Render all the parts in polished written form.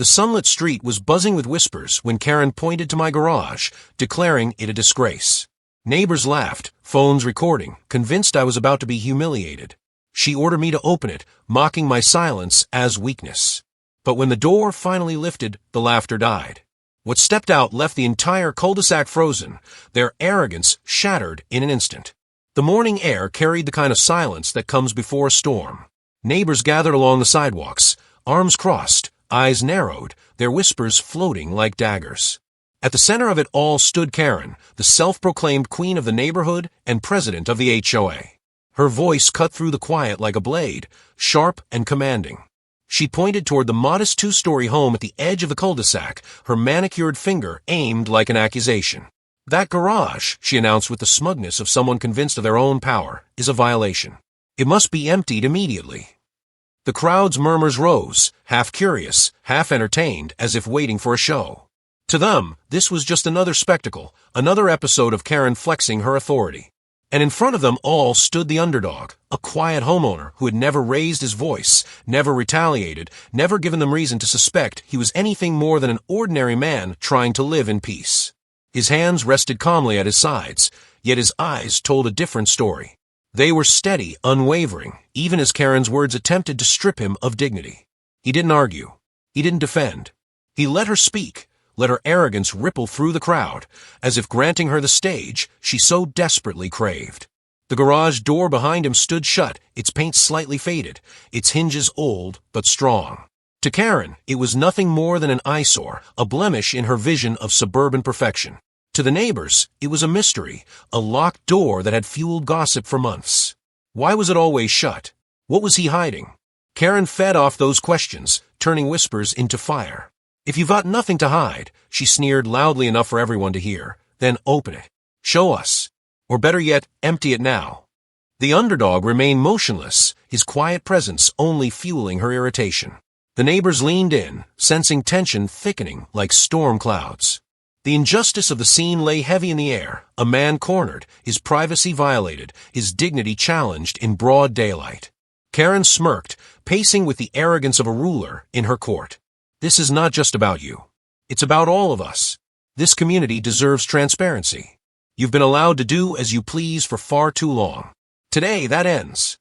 The sunlit street was buzzing with whispers when Karen pointed to my garage, declaring it a disgrace. Neighbors laughed, phones recording, convinced I was about to be humiliated. She ordered me to open it, mocking my silence as weakness. But when the door finally lifted, the laughter died. What stepped out left the entire cul-de-sac frozen, their arrogance shattered in an instant. The morning air carried the kind of silence that comes before a storm. Neighbors gathered along the sidewalks, arms crossed, eyes narrowed, their whispers floating like daggers. At the center of it all stood Karen, the self-proclaimed queen of the neighborhood and president of the HOA. Her voice cut through the quiet like a blade, sharp and commanding. She pointed toward the modest two-story home at the edge of the cul-de-sac, her manicured finger aimed like an accusation. "That garage," she announced with the smugness of someone convinced of their own power, "is a violation. It must be emptied immediately." The crowd's murmurs rose, half curious, half entertained, as if waiting for a show. To them, this was just another spectacle, another episode of Karen flexing her authority. And in front of them all stood the underdog, a quiet homeowner who had never raised his voice, never retaliated, never given them reason to suspect he was anything more than an ordinary man trying to live in peace. His hands rested calmly at his sides, yet his eyes told a different story. They were steady, unwavering, even as Karen's words attempted to strip him of dignity. He didn't argue. He didn't defend. He let her speak, let her arrogance ripple through the crowd, as if granting her the stage she so desperately craved. The garage door behind him stood shut, its paint slightly faded, its hinges old but strong. To Karen, it was nothing more than an eyesore, a blemish in her vision of suburban perfection. To the neighbors, it was a mystery, a locked door that had fueled gossip for months. Why was it always shut? What was he hiding? Karen fed off those questions, turning whispers into fire. "If you've got nothing to hide," she sneered loudly enough for everyone to hear, "then open it. Show us. Or better yet, empty it now." The underdog remained motionless, his quiet presence only fueling her irritation. The neighbors leaned in, sensing tension thickening like storm clouds. The injustice of the scene lay heavy in the air, a man cornered, his privacy violated, his dignity challenged in broad daylight. Karen smirked, pacing with the arrogance of a ruler in her court. "This is not just about you. It's about all of us. This community deserves transparency. You've been allowed to do as you please for far too long. Today, that ends."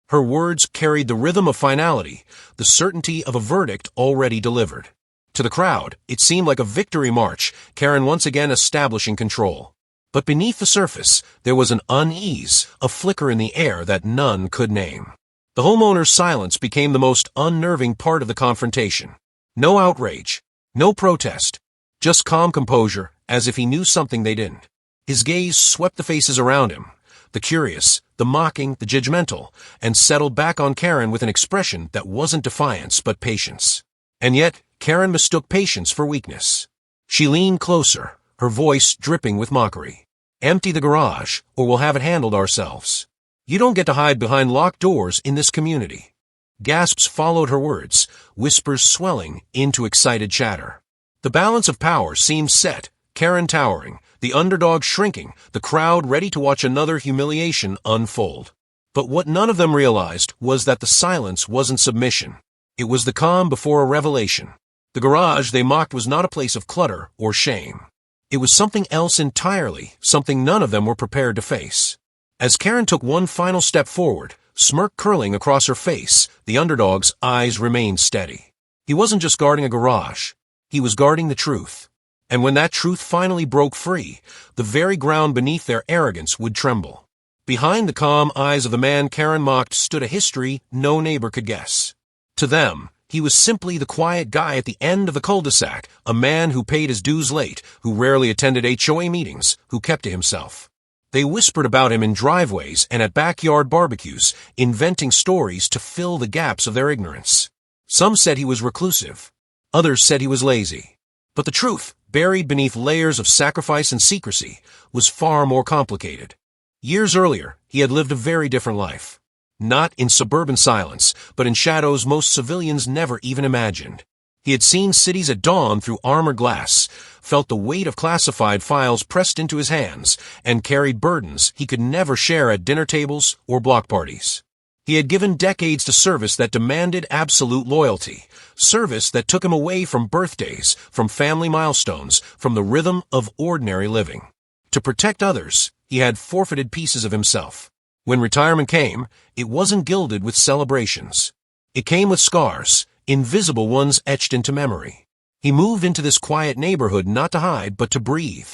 Her words carried the rhythm of finality, the certainty of a verdict already delivered. To the crowd, it seemed like a victory march, Karen once again establishing control. But beneath the surface, there was an unease, a flicker in the air that none could name. The homeowner's silence became the most unnerving part of the confrontation. No outrage, no protest, just calm composure, as if he knew something they didn't. His gaze swept the faces around him, the curious, the mocking, the judgmental, and settled back on Karen with an expression that wasn't defiance but patience. And yet, Karen mistook patience for weakness. She leaned closer, her voice dripping with mockery. "Empty the garage, or we'll have it handled ourselves. You don't get to hide behind locked doors in this community." Gasps followed her words, whispers swelling into excited chatter. The balance of power seemed set, Karen towering, the underdog shrinking, the crowd ready to watch another humiliation unfold. But what none of them realized was that the silence wasn't submission. It was the calm before a revelation. The garage they mocked was not a place of clutter or shame. It was something else entirely, something none of them were prepared to face. As Karen took one final step forward, smirk curling across her face, the underdog's eyes remained steady. He wasn't just guarding a garage. He was guarding the truth. And when that truth finally broke free, the very ground beneath their arrogance would tremble. Behind the calm eyes of the man Karen mocked stood a history no neighbor could guess. To them, he was simply the quiet guy at the end of the cul-de-sac, a man who paid his dues late, who rarely attended HOA meetings, who kept to himself. They whispered about him in driveways and at backyard barbecues, inventing stories to fill the gaps of their ignorance. Some said he was reclusive. Others said he was lazy. But the truth, buried beneath layers of sacrifice and secrecy, was far more complicated. Years earlier, he had lived a very different life. Not in suburban silence, but in shadows most civilians never even imagined. He had seen cities at dawn through armored glass, felt the weight of classified files pressed into his hands, and carried burdens he could never share at dinner tables or block parties. He had given decades to service that demanded absolute loyalty, service that took him away from birthdays, from family milestones, from the rhythm of ordinary living. To protect others, he had forfeited pieces of himself. When retirement came, it wasn't gilded with celebrations. It came with scars, invisible ones etched into memory. He moved into this quiet neighborhood not to hide, but to breathe.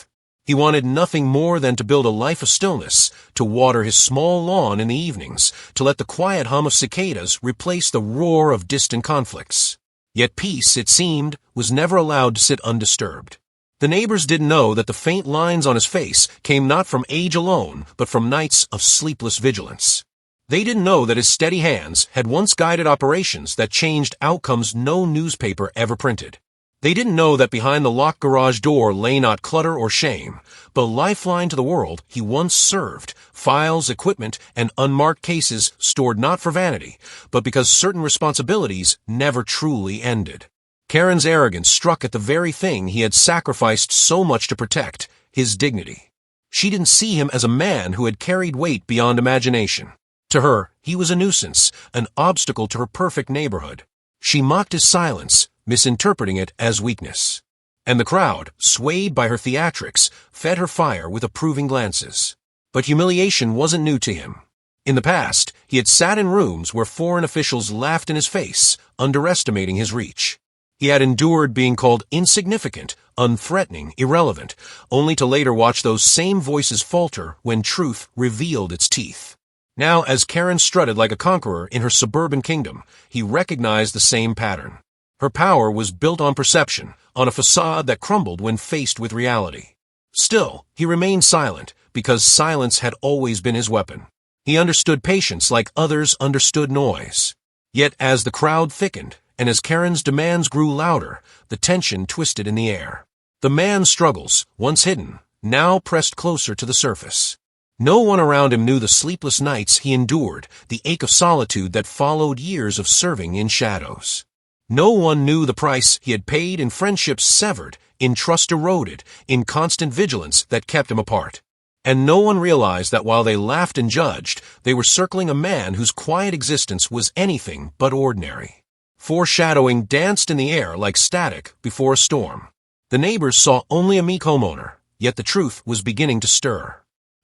He wanted nothing more than to build a life of stillness, to water his small lawn in the evenings, to let the quiet hum of cicadas replace the roar of distant conflicts. Yet peace, it seemed, was never allowed to sit undisturbed. The neighbors didn't know that the faint lines on his face came not from age alone, but from nights of sleepless vigilance. They didn't know that his steady hands had once guided operations that changed outcomes no newspaper ever printed. They didn't know that behind the locked garage door lay not clutter or shame, but a lifeline to the world he once served, files, equipment, and unmarked cases stored not for vanity, but because certain responsibilities never truly ended. Karen's arrogance struck at the very thing he had sacrificed so much to protect, his dignity. She didn't see him as a man who had carried weight beyond imagination. To her, he was a nuisance, an obstacle to her perfect neighborhood. She mocked his silence, misinterpreting it as weakness. And the crowd, swayed by her theatrics, fed her fire with approving glances. But humiliation wasn't new to him. In the past, he had sat in rooms where foreign officials laughed in his face, underestimating his reach. He had endured being called insignificant, unthreatening, irrelevant, only to later watch those same voices falter when truth revealed its teeth. Now, as Karen strutted like a conqueror in her suburban kingdom, he recognized the same pattern. Her power was built on perception, on a facade that crumbled when faced with reality. Still, he remained silent, because silence had always been his weapon. He understood patience like others understood noise. Yet as the crowd thickened, and as Karen's demands grew louder, the tension twisted in the air. The man's struggles, once hidden, now pressed closer to the surface. No one around him knew the sleepless nights he endured, the ache of solitude that followed years of serving in shadows. No one knew the price he had paid in friendships severed, in trust eroded, in constant vigilance that kept him apart. And no one realized that while they laughed and judged, they were circling a man whose quiet existence was anything but ordinary. Foreshadowing danced in the air like static before a storm. The neighbors saw only a meek homeowner, yet the truth was beginning to stir.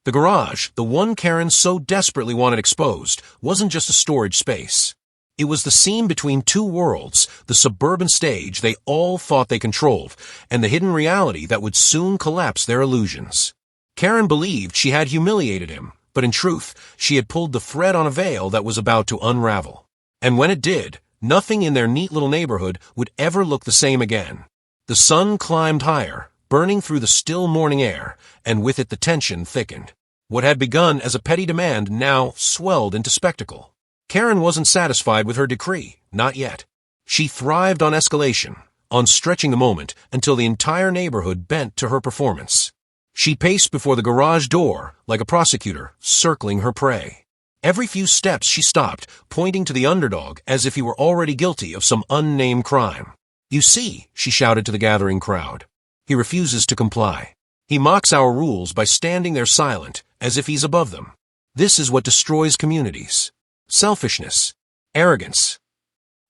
The garage, the one Karen so desperately wanted exposed, wasn't just a storage space. It was the seam between two worlds, the suburban stage they all thought they controlled, and the hidden reality that would soon collapse their illusions. Karen believed she had humiliated him, but in truth, she had pulled the thread on a veil that was about to unravel. And when it did, nothing in their neat little neighborhood would ever look the same again. The sun climbed higher, burning through the still morning air, and with it the tension thickened. What had begun as a petty demand now swelled into spectacle. Karen wasn't satisfied with her decree, not yet. She thrived on escalation, on stretching the moment until the entire neighborhood bent to her performance. She paced before the garage door like a prosecutor, circling her prey. Every few steps she stopped, pointing to the underdog as if he were already guilty of some unnamed crime. "You see," she shouted to the gathering crowd. "He refuses to comply. He mocks our rules by standing there silent, as if he's above them. This is what destroys communities. Selfishness. Arrogance."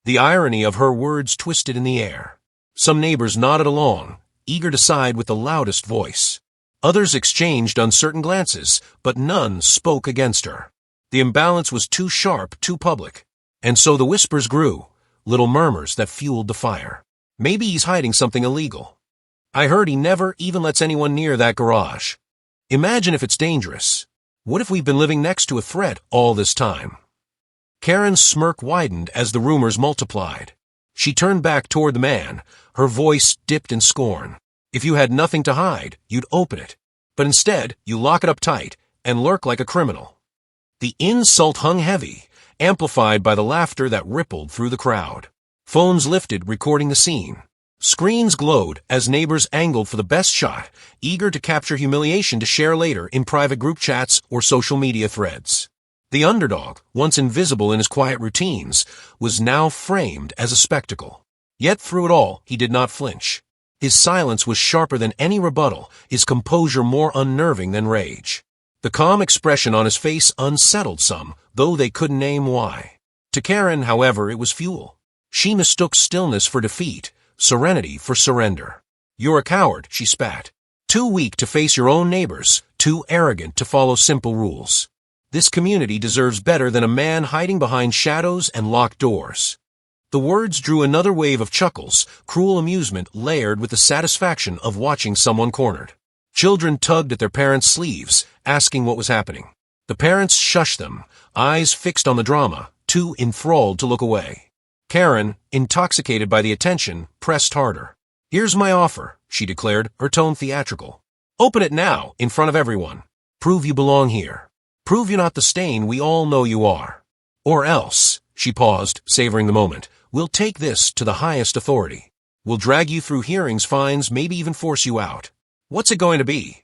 The irony of her words twisted in the air. Some neighbors nodded along, eager to side with the loudest voice. Others exchanged uncertain glances, but none spoke against her. The imbalance was too sharp, too public. And so the whispers grew, little murmurs that fueled the fire. "Maybe he's hiding something illegal. I heard he never even lets anyone near that garage. Imagine if it's dangerous. What if we've been living next to a threat all this time?" Karen's smirk widened as the rumors multiplied. She turned back toward the man, her voice dipped in scorn. "If you had nothing to hide, you'd open it. But instead, you lock it up tight and lurk like a criminal." The insult hung heavy, amplified by the laughter that rippled through the crowd. Phones lifted, recording the scene. Screens glowed as neighbors angled for the best shot, eager to capture humiliation to share later in private group chats or social media threads. The underdog, once invisible in his quiet routines, was now framed as a spectacle. Yet through it all, he did not flinch. His silence was sharper than any rebuttal, his composure more unnerving than rage. The calm expression on his face unsettled some, though they couldn't name why. To Karen, however, it was fuel. She mistook stillness for defeat, serenity for surrender. "You're a coward," she spat. "Too weak to face your own neighbors, too arrogant to follow simple rules. This community deserves better than a man hiding behind shadows and locked doors." The words drew another wave of chuckles, cruel amusement layered with the satisfaction of watching someone cornered. Children tugged at their parents' sleeves, asking what was happening. The parents shushed them, eyes fixed on the drama, too enthralled to look away. Karen, intoxicated by the attention, pressed harder. "Here's my offer," she declared, her tone theatrical. "Open it now, in front of everyone. Prove you belong here. Prove you're not the stain we all know you are. Or else," she paused, savoring the moment, "we'll take this to the highest authority. We'll drag you through hearings, fines, maybe even force you out. What's it going to be?"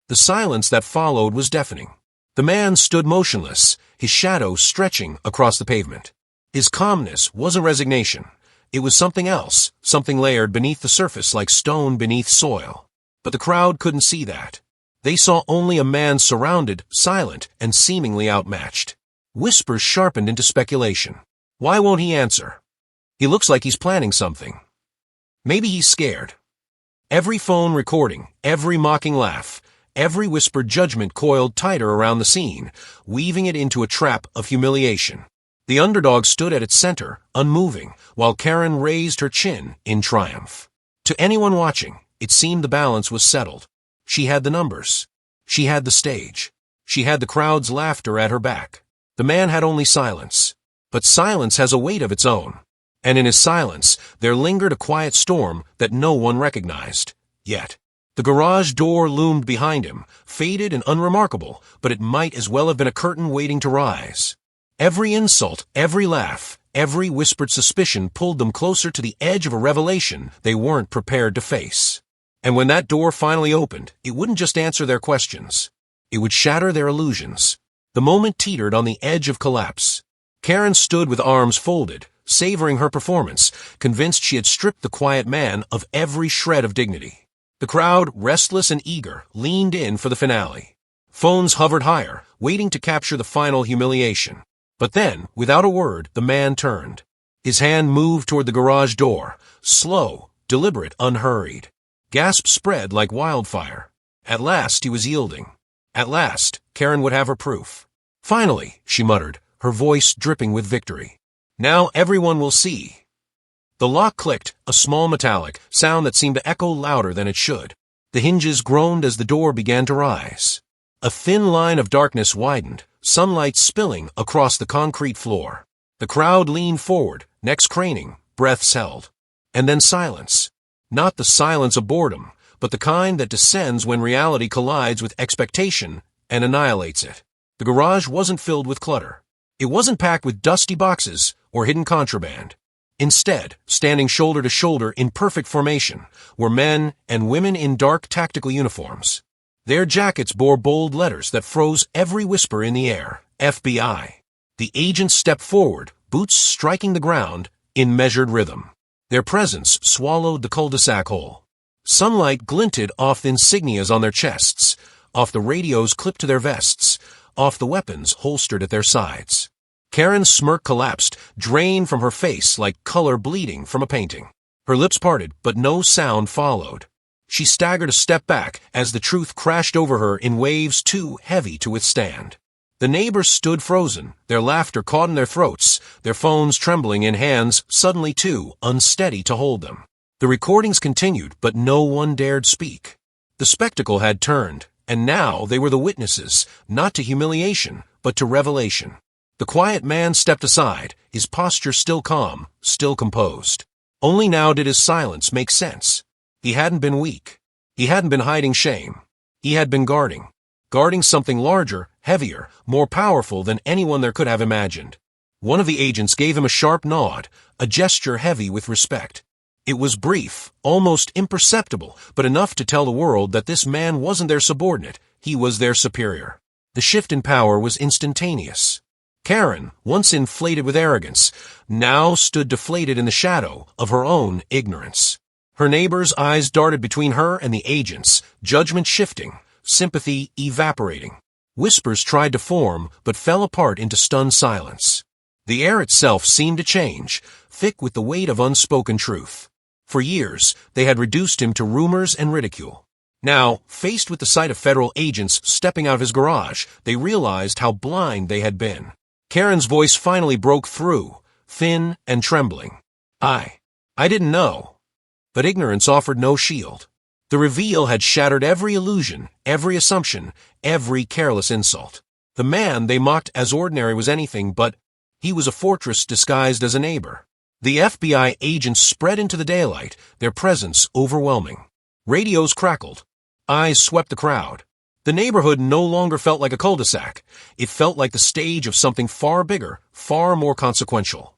The silence that followed was deafening. The man stood motionless, his shadow stretching across the pavement. His calmness wasn't resignation. It was something else, something layered beneath the surface like stone beneath soil. But the crowd couldn't see that. They saw only a man surrounded, silent, and seemingly outmatched. Whispers sharpened into speculation. "Why won't he answer? He looks like he's planning something. Maybe he's scared." Every phone recording, every mocking laugh, every whispered judgment coiled tighter around the scene, weaving it into a trap of humiliation. The underdog stood at its center, unmoving, while Karen raised her chin in triumph. To anyone watching, it seemed the balance was settled. She had the numbers. She had the stage. She had the crowd's laughter at her back. The man had only silence. But silence has a weight of its own. And in his silence, there lingered a quiet storm that no one recognized. Yet, the garage door loomed behind him, faded and unremarkable, but it might as well have been a curtain waiting to rise. Every insult, every laugh, every whispered suspicion pulled them closer to the edge of a revelation they weren't prepared to face. And when that door finally opened, it wouldn't just answer their questions. It would shatter their illusions. The moment teetered on the edge of collapse. Karen stood with arms folded, savoring her performance, convinced she had stripped the quiet man of every shred of dignity. The crowd, restless and eager, leaned in for the finale. Phones hovered higher, waiting to capture the final humiliation. But then, without a word, the man turned. His hand moved toward the garage door, slow, deliberate, unhurried. Gasps spread like wildfire. At last he was yielding. At last, Karen would have her proof. "Finally," she muttered, her voice dripping with victory. "Now everyone will see." The lock clicked, a small metallic sound that seemed to echo louder than it should. The hinges groaned as the door began to rise. A thin line of darkness widened, sunlight spilling across the concrete floor. The crowd leaned forward, necks craning, breaths held. And then silence. Not the silence of boredom, but the kind that descends when reality collides with expectation and annihilates it. The garage wasn't filled with clutter. It wasn't packed with dusty boxes or hidden contraband. Instead, standing shoulder to shoulder in perfect formation, were men and women in dark tactical uniforms. Their jackets bore bold letters that froze every whisper in the air. FBI. The agents stepped forward, boots striking the ground in measured rhythm. Their presence swallowed the cul-de-sac hole. Sunlight glinted off the insignias on their chests, off the radios clipped to their vests, off the weapons holstered at their sides. Karen's smirk collapsed, drained from her face like color bleeding from a painting. Her lips parted, but no sound followed. She staggered a step back as the truth crashed over her in waves too heavy to withstand. The neighbors stood frozen, their laughter caught in their throats, their phones trembling in hands suddenly too unsteady to hold them. The recordings continued, but no one dared speak. The spectacle had turned, and now they were the witnesses, not to humiliation, but to revelation. The quiet man stepped aside, his posture still calm, still composed. Only now did his silence make sense. He hadn't been weak. He hadn't been hiding shame. He had been guarding something larger, heavier, more powerful than anyone there could have imagined. One of the agents gave him a sharp nod, a gesture heavy with respect. It was brief, almost imperceptible, but enough to tell the world that this man wasn't their subordinate, he was their superior. The shift in power was instantaneous. Karen, once inflated with arrogance, now stood deflated in the shadow of her own ignorance. Her neighbor's eyes darted between her and the agents, judgment shifting, sympathy evaporating. Whispers tried to form, but fell apart into stunned silence. The air itself seemed to change, thick with the weight of unspoken truth. For years, they had reduced him to rumors and ridicule. Now, faced with the sight of federal agents stepping out of his garage, they realized how blind they had been. Karen's voice finally broke through, thin and trembling. I didn't know. But ignorance offered no shield. The reveal had shattered every illusion, every assumption, every careless insult. The man they mocked as ordinary was anything but. He was a fortress disguised as a neighbor. The FBI agents spread into the daylight, their presence overwhelming. Radios crackled. Eyes swept the crowd. The neighborhood no longer felt like a cul-de-sac. It felt like the stage of something far bigger, far more consequential.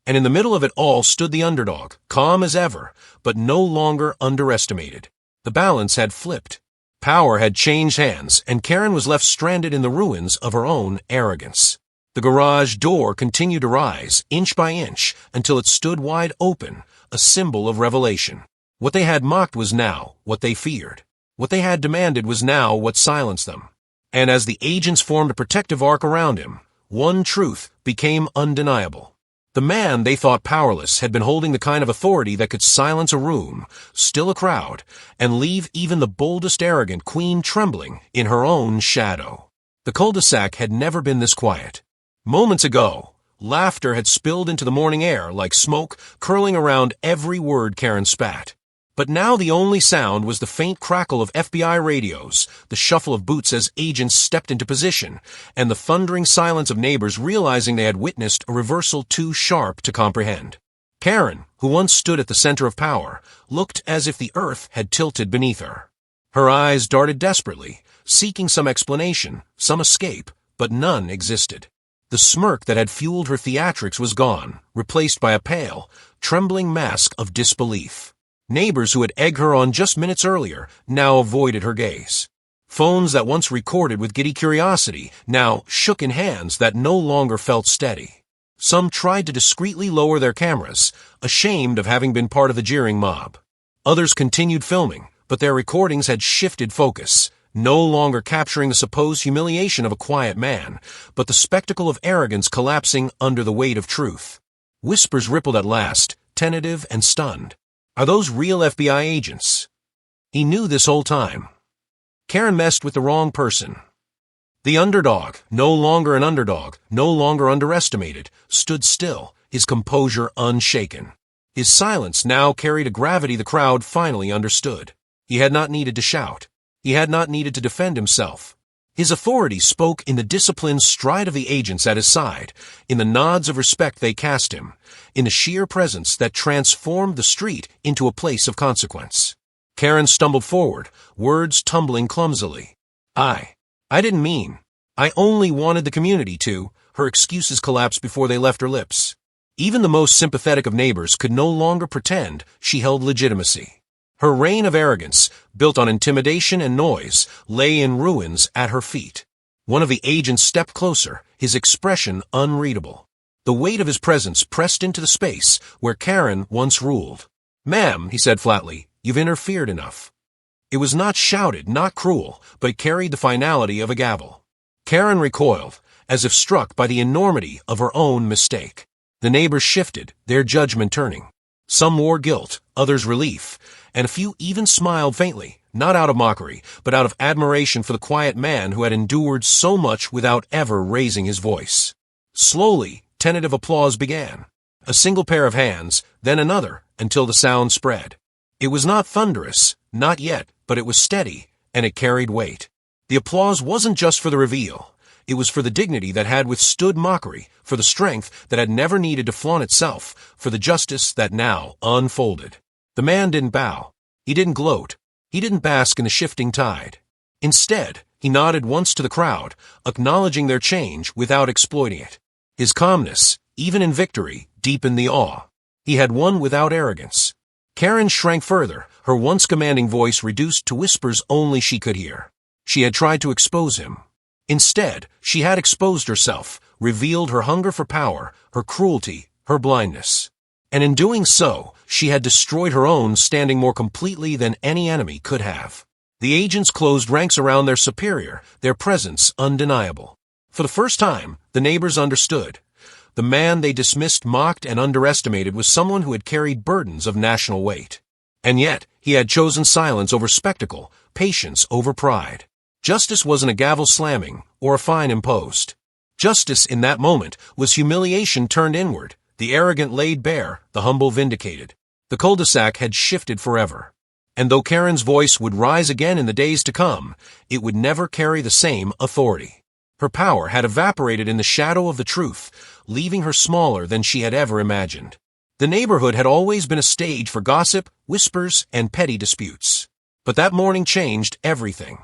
And in the middle of it all stood the underdog, calm as ever, but no longer underestimated. The balance had flipped. Power had changed hands, and Karen was left stranded in the ruins of her own arrogance. The garage door continued to rise, inch by inch, until it stood wide open, a symbol of revelation. What they had mocked was now what they feared. What they had demanded was now what silenced them. And as the agents formed a protective arc around him, one truth became undeniable. The man they thought powerless had been holding the kind of authority that could silence a room, still a crowd, and leave even the boldest arrogant queen trembling in her own shadow. The cul-de-sac had never been this quiet. Moments ago, laughter had spilled into the morning air like smoke curling around every word Karen spat. But now the only sound was the faint crackle of FBI radios, the shuffle of boots as agents stepped into position, and the thundering silence of neighbors realizing they had witnessed a reversal too sharp to comprehend. Karen, who once stood at the center of power, looked as if the earth had tilted beneath her. Her eyes darted desperately, seeking some explanation, some escape, but none existed. The smirk that had fueled her theatrics was gone, replaced by a pale, trembling mask of disbelief. Neighbors who had egged her on just minutes earlier now avoided her gaze. Phones that once recorded with giddy curiosity now shook in hands that no longer felt steady. Some tried to discreetly lower their cameras, ashamed of having been part of the jeering mob. Others continued filming, but their recordings had shifted focus, no longer capturing the supposed humiliation of a quiet man, but the spectacle of arrogance collapsing under the weight of truth. Whispers rippled at last, tentative and stunned. Are those real FBI agents? He knew this whole time. Karen messed with the wrong person. The underdog, no longer an underdog, no longer underestimated, stood still, his composure unshaken. His silence now carried a gravity the crowd finally understood. He had not needed to shout. He had not needed to defend himself. His authority spoke in the disciplined stride of the agents at his side, in the nods of respect they cast him, in the sheer presence that transformed the street into a place of consequence. Karen stumbled forward, words tumbling clumsily. I didn't mean. I only wanted the community to. Her excuses collapsed before they left her lips. Even the most sympathetic of neighbors could no longer pretend she held legitimacy. Her reign of arrogance, built on intimidation and noise, lay in ruins at her feet. One of the agents stepped closer, his expression unreadable. The weight of his presence pressed into the space where Karen once ruled. "Ma'am," he said flatly, "you've interfered enough." It was not shouted, not cruel, but it carried the finality of a gavel. Karen recoiled, as if struck by the enormity of her own mistake. The neighbors shifted, their judgment turning. Some wore guilt, others relief, and a few even smiled faintly, not out of mockery, but out of admiration for the quiet man who had endured so much without ever raising his voice. Slowly, tentative applause began. A single pair of hands, then another, until the sound spread. It was not thunderous, not yet, but it was steady, and it carried weight. The applause wasn't just for the reveal. It was for the dignity that had withstood mockery, for the strength that had never needed to flaunt itself, for the justice that now unfolded. The man didn't bow. He didn't gloat. He didn't bask in the shifting tide. Instead, he nodded once to the crowd, acknowledging their change without exploiting it. His calmness, even in victory, deepened the awe. He had won without arrogance. Karen shrank further, her once commanding voice reduced to whispers only she could hear. She had tried to expose him. Instead, she had exposed herself, revealed her hunger for power, her cruelty, her blindness. And in doing so, she had destroyed her own standing more completely than any enemy could have. The agents closed ranks around their superior, their presence undeniable. For the first time, the neighbors understood. The man they dismissed, mocked, and underestimated was someone who had carried burdens of national weight. And yet, he had chosen silence over spectacle, patience over pride. Justice wasn't a gavel slamming or a fine imposed. Justice in that moment was humiliation turned inward, the arrogant laid bare, the humble vindicated. The cul-de-sac had shifted forever. And though Karen's voice would rise again in the days to come, it would never carry the same authority. Her power had evaporated in the shadow of the truth, leaving her smaller than she had ever imagined. The neighborhood had always been a stage for gossip, whispers, and petty disputes. But that morning changed everything.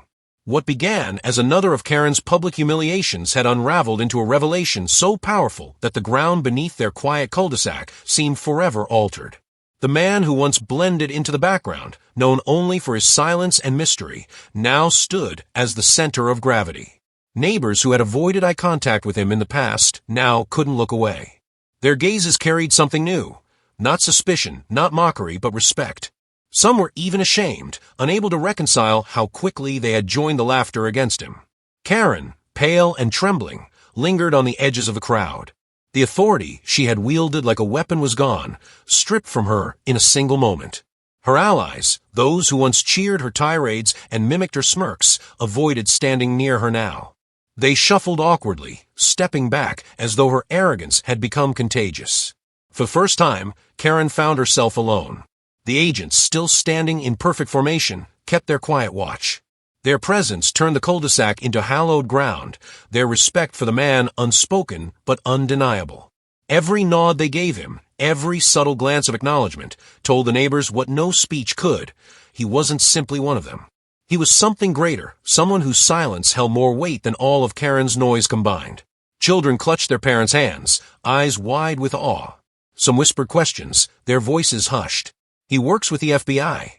What began as another of Karen's public humiliations had unraveled into a revelation so powerful that the ground beneath their quiet cul-de-sac seemed forever altered. The man who once blended into the background, known only for his silence and mystery, now stood as the center of gravity. Neighbors who had avoided eye contact with him in the past now couldn't look away. Their gazes carried something new. Not suspicion, not mockery, but respect. Some were even ashamed, unable to reconcile how quickly they had joined the laughter against him. Karen, pale and trembling, lingered on the edges of the crowd. The authority she had wielded like a weapon was gone, stripped from her in a single moment. Her allies, those who once cheered her tirades and mimicked her smirks, avoided standing near her now. They shuffled awkwardly, stepping back as though her arrogance had become contagious. For the first time, Karen found herself alone. The agents, still standing in perfect formation, kept their quiet watch. Their presence turned the cul-de-sac into hallowed ground, their respect for the man unspoken but undeniable. Every nod they gave him, every subtle glance of acknowledgement, told the neighbors what no speech could. He wasn't simply one of them. He was something greater, someone whose silence held more weight than all of Karen's noise combined. Children clutched their parents' hands, eyes wide with awe. Some whispered questions, their voices hushed. He works with the FBI.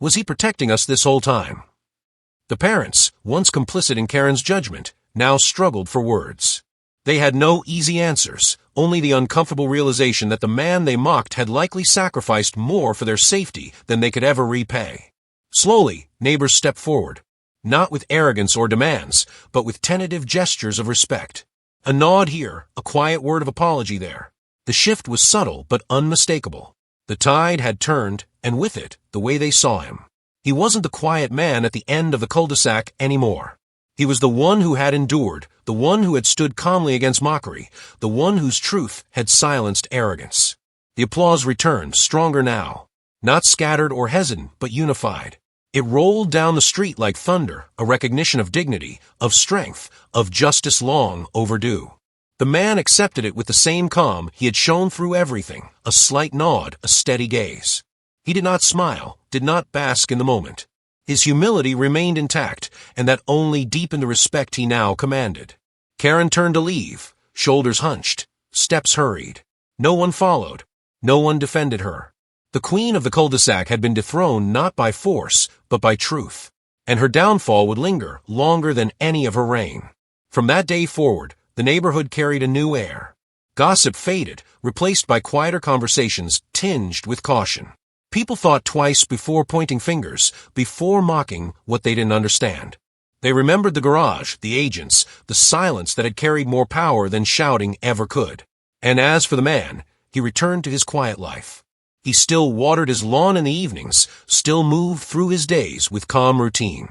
Was he protecting us this whole time? The parents, once complicit in Karen's judgment, now struggled for words. They had no easy answers, only the uncomfortable realization that the man they mocked had likely sacrificed more for their safety than they could ever repay. Slowly, neighbors stepped forward, not with arrogance or demands, but with tentative gestures of respect. A nod here, a quiet word of apology there. The shift was subtle but unmistakable. The tide had turned, and with it, the way they saw him. He wasn't the quiet man at the end of the cul-de-sac anymore. He was the one who had endured, the one who had stood calmly against mockery, the one whose truth had silenced arrogance. The applause returned, stronger now. Not scattered or hesitant, but unified. It rolled down the street like thunder, a recognition of dignity, of strength, of justice long overdue. The man accepted it with the same calm he had shown through everything, a slight nod, a steady gaze. He did not smile, did not bask in the moment. His humility remained intact, and that only deepened the respect he now commanded. Karen turned to leave, shoulders hunched, steps hurried. No one followed. No one defended her. The queen of the cul-de-sac had been dethroned not by force, but by truth, and her downfall would linger longer than any of her reign. From that day forward, the neighborhood carried a new air. Gossip faded, replaced by quieter conversations tinged with caution. People thought twice before pointing fingers, before mocking what they didn't understand. They remembered the garage, the agents, the silence that had carried more power than shouting ever could. And as for the man, he returned to his quiet life. He still watered his lawn in the evenings, still moved through his days with calm routine.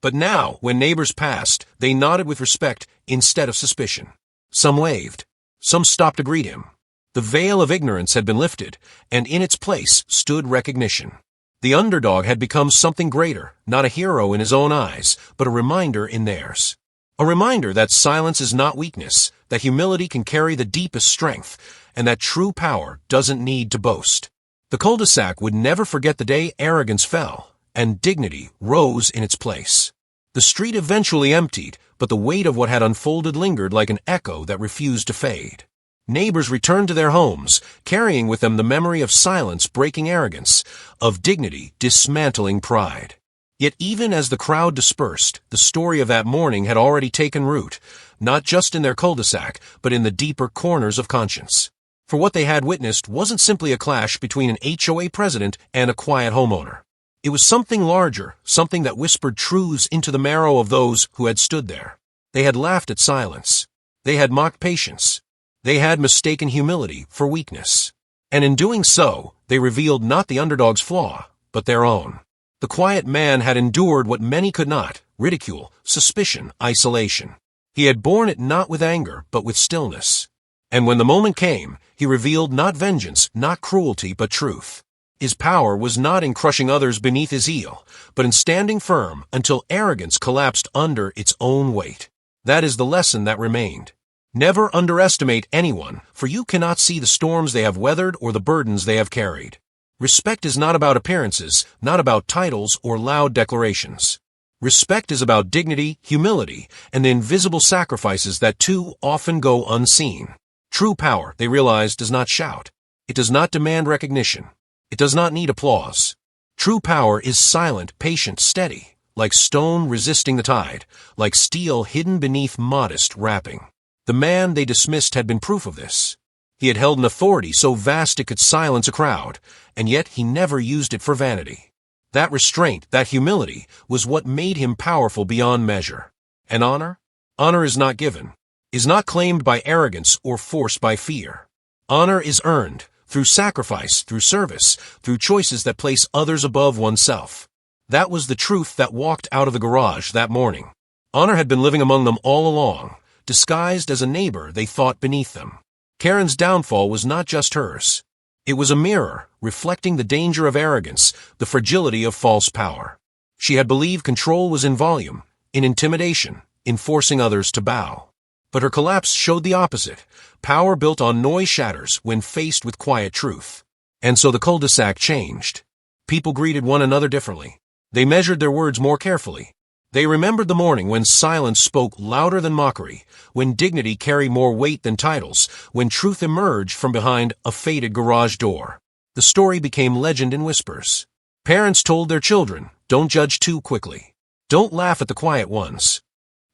But now, when neighbors passed, they nodded with respect instead of suspicion. Some waved. Some stopped to greet him. The veil of ignorance had been lifted, and in its place stood recognition. The underdog had become something greater, not a hero in his own eyes, but a reminder in theirs. A reminder that silence is not weakness, that humility can carry the deepest strength, and that true power doesn't need to boast. The cul-de-sac would never forget the day arrogance fell, and dignity rose in its place. The street eventually emptied, but the weight of what had unfolded lingered like an echo that refused to fade. Neighbors returned to their homes, carrying with them the memory of silence breaking arrogance, of dignity dismantling pride. Yet even as the crowd dispersed, the story of that morning had already taken root, not just in their cul-de-sac, but in the deeper corners of conscience. For what they had witnessed wasn't simply a clash between an HOA president and a quiet homeowner. It was something larger, something that whispered truths into the marrow of those who had stood there. They had laughed at silence. They had mocked patience. They had mistaken humility for weakness. And in doing so, they revealed not the underdog's flaw, but their own. The quiet man had endured what many could not: ridicule, suspicion, isolation. He had borne it not with anger, but with stillness. And when the moment came, he revealed not vengeance, not cruelty, but truth. His power was not in crushing others beneath his heel, but in standing firm until arrogance collapsed under its own weight. That is the lesson that remained. Never underestimate anyone, for you cannot see the storms they have weathered or the burdens they have carried. Respect is not about appearances, not about titles or loud declarations. Respect is about dignity, humility, and the invisible sacrifices that too often go unseen. True power, they realize, does not shout. It does not demand recognition. It does not need applause. True power is silent, patient, steady, like stone resisting the tide, like steel hidden beneath modest wrapping. The man they dismissed had been proof of this. He had held an authority so vast it could silence a crowd, and yet he never used it for vanity. That restraint, that humility, was what made him powerful beyond measure. And honor? Honor is not given, is not claimed by arrogance or forced by fear. Honor is earned through sacrifice, through service, through choices that place others above oneself. That was the truth that walked out of the garage that morning. Honor had been living among them all along, disguised as a neighbor they thought beneath them. Karen's downfall was not just hers. It was a mirror, reflecting the danger of arrogance, the fragility of false power. She had believed control was in volume, in intimidation, in forcing others to bow. But her collapse showed the opposite. Power built on noise shatters when faced with quiet truth. And so the cul-de-sac changed. People greeted one another differently. They measured their words more carefully. They remembered the morning when silence spoke louder than mockery, when dignity carried more weight than titles, when truth emerged from behind a faded garage door. The story became legend in whispers. Parents told their children, don't judge too quickly. Don't laugh at the quiet ones.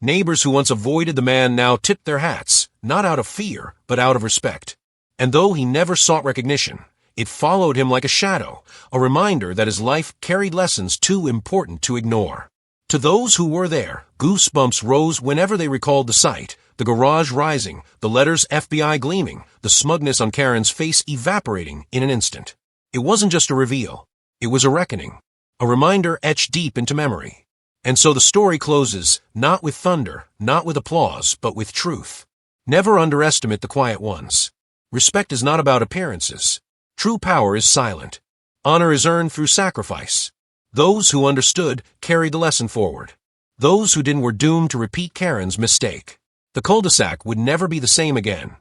Neighbors who once avoided the man now tipped their hats, not out of fear, but out of respect. And though he never sought recognition, it followed him like a shadow, a reminder that his life carried lessons too important to ignore. To those who were there, goosebumps rose whenever they recalled the sight, the garage rising, the letters FBI gleaming, the smugness on Karen's face evaporating in an instant. It wasn't just a reveal. It was a reckoning, a reminder etched deep into memory. And so the story closes, not with thunder, not with applause, but with truth. Never underestimate the quiet ones. Respect is not about appearances. True power is silent. Honor is earned through sacrifice. Those who understood carried the lesson forward. Those who didn't were doomed to repeat Karen's mistake. The cul-de-sac would never be the same again.